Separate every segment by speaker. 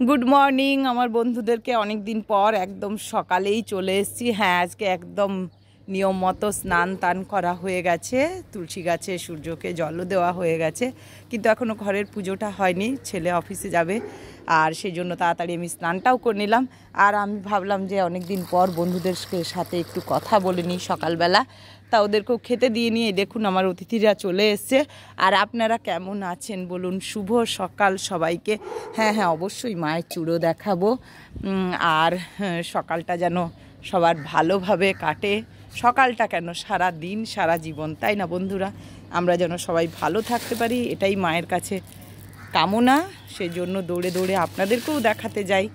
Speaker 1: Good morning আমার বন্ধুদেরকে অনেক দিন পর একদম সকালেই চলে এসেছি। হ্যাঁ, আজকে একদম নিয়ম মতো স্নান টান করা হয়ে গেছে, তুলসী গাছে সূর্যকে জলও দেওয়া হয়ে গেছে, কিন্তু এখনও ঘরের পুজোটা হয়নি, ছেলে অফিসে যাবে আর সেই জন্য তাড়াতাড়ি আমি স্নানটাও করে নিলাম। আর আমি ভাবলাম যে অনেক দিন পর বন্ধুদের সাথে একটু কথা বলে নিই সকালবেলা, তা ওদেরকেও খেতে দিয়ে নিয়ে দেখুন আমার অতিথিরা চলে এসছে। আর আপনারা কেমন আছেন বলুন? শুভ সকাল সবাইকে। হ্যাঁ হ্যাঁ, অবশ্যই মায়ের চূড়ো দেখাবো। আর সকালটা যেন সবার ভালোভাবে কাটে, সকালটা কেন সারা দিন সারা জীবন, তাই না বন্ধুরা? আমরা যেন সবাই ভালো থাকতে পারি, এটাই মায়ের কাছে কামনা। সেই জন্য দৌড়ে দৌড়ে আপনাদেরকেও দেখাতে যাই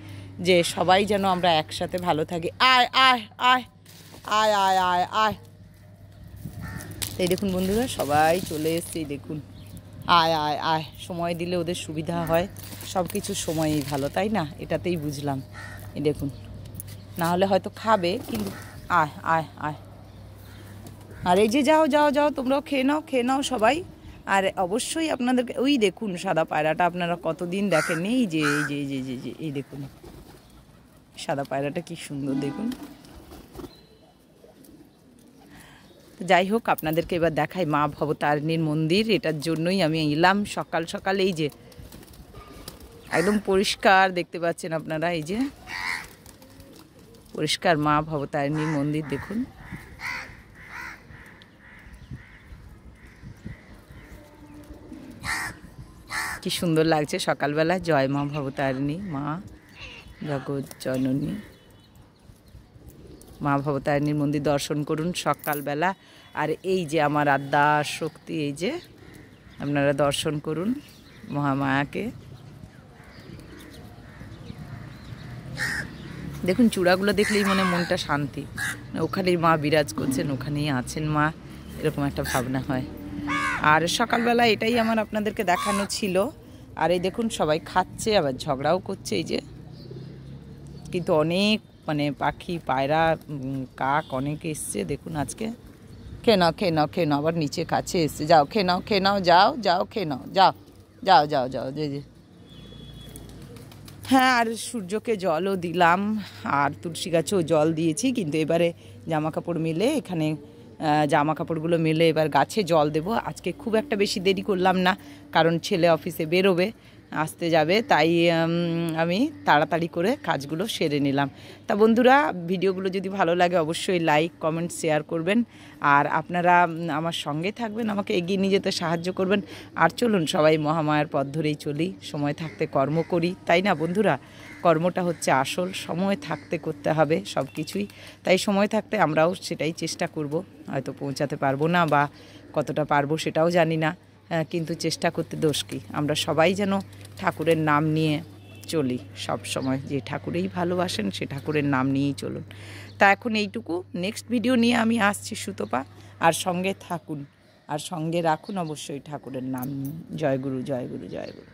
Speaker 1: যে সবাই যেন আমরা একসাথে ভালো থাকি। আয় আয় আয় আয় আয় আয় আয়, এই দেখুন বন্ধুরা সবাই চলে এসছে, দেখুন আয় আয় আয়। সময় দিলে ওদের সুবিধা হয়, সব কিছু সময়ই ভালো, তাই না? এটাতেই বুঝলাম। এই দেখুন, না হলে হয়তো খাবে, কিন্তু আয় আয় আয়। আর এই যে যাও যাও যাও, তোমরাও খেয়ে নাও সবাই। আর অবশ্যই আপনাদেরকে ওই দেখুন সাদা পায়রাটা, আপনারা কতদিন দেখেননি। এই যে এই যে এই যে এই যে এই দেখুন সাদা পায়রাটা কি সুন্দর, দেখুন। যাই হোক, আপনাদেরকে এবার দেখাই মা ভবতারিণীর মন্দির। এটার জন্যই আমি এলাম সকাল সকাল। এই যে একদম পরিষ্কার দেখতে পাচ্ছেন আপনারা, এই যে পরিষ্কার মা ভবতারিণীর মন্দির, দেখুন। কি সুন্দর লাগছে সকালবেলা। জয় মা ভবতারিণী, মা জগৎ জননী। মা ভবতারিণীর মন্দির দর্শন করুন সকালবেলা। আর এই যে আমার আদ্যা শক্তি, এই যে আপনারা দর্শন করুন মহামায়াকে। দেখুন চূড়াগুলো দেখলেই মানে মনটা শান্তি, ওখানেই মা বিরাজ করছেন, ওখানেই আছেন মা, এরকম একটা ভাবনা হয়। আর সকালবেলা এটাই আমার আপনাদেরকে দেখানো ছিল। আর এই দেখুন সবাই খাচ্ছে, আবার ঝগড়াও করছে, এই যে। কিন্তু অনেক মানে পাখি, পায়রা, কাক অনেক এসছে দেখুন আজকে। খেয়ে নাও খেয়ে নাও খেয়ে নাও, আবার নিচে কাছে এসছে। যাও খেয়ে নাও যাও যাও খেয়ে নাও, যাও যাও যাও যাও যে। হ্যাঁ, আর সূর্যকে জলও দিলাম, আর তুলসী গাছেও জল দিয়েছি, কিন্তু এবারে জামা কাপড় মেলে এখানে জামা কাপড়গুলো মেলে এবার গাছে জল দেব। আজকে খুব একটা বেশি দেরি করলাম না, কারণ ছেলে অফিসে বেরোবে, আসতে যাবে, তাই আমি তাড়াতাড়ি করে কাজগুলো সেরে নিলাম। তা বন্ধুরা, ভিডিওগুলো যদি ভালো লাগে অবশ্যই লাইক কমেন্ট শেয়ার করবেন, আর আপনারা আমার সঙ্গে থাকবেন, আমাকে এগিয়ে নিয়ে যেতে সাহায্য করবেন। আর চলুন সবাই মহামায়ার পথ ধরেই চলি, সময় থাকতে কর্ম করি, তাই না বন্ধুরা? কর্মটা হচ্ছে আসল, সময় থাকতে করতে হবে সব কিছুই। তাই সময় থাকতে আমরাও সেটাই চেষ্টা করব। হয়তো পৌঁছাতে পারবো না, বা কতটা পারবো সেটাও জানি না, কিন্তু চেষ্টা করতে দোষ কী? আমরা সবাই যেন ঠাকুরের নাম নিয়ে চলি সব সময়, যে ঠাকুরেই ভালোবাসেন সে ঠাকুরের নাম নিয়েই চলুন। তা এখন এইটুকু, নেক্সট ভিডিও নিয়ে আমি আসছি সুতপা, আর সঙ্গে থাকুন আর সঙ্গে রাখুন অবশ্যই ঠাকুরের নাম। জয় গুরু জয় গুরু জয় গুরু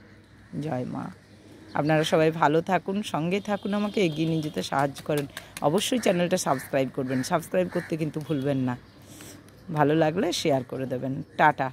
Speaker 1: জয় মা। আপনারা সবাই ভালো থাকুন, সঙ্গে থাকুন, আমাকে এগিয়ে নিয়ে যেতে সাহায্য করেন। অবশ্যই চ্যানেলটা সাবস্ক্রাইব করবেন, সাবস্ক্রাইব করতে কিন্তু ভুলবেন না। ভালো লাগলে শেয়ার করে দেবেন। টাটা।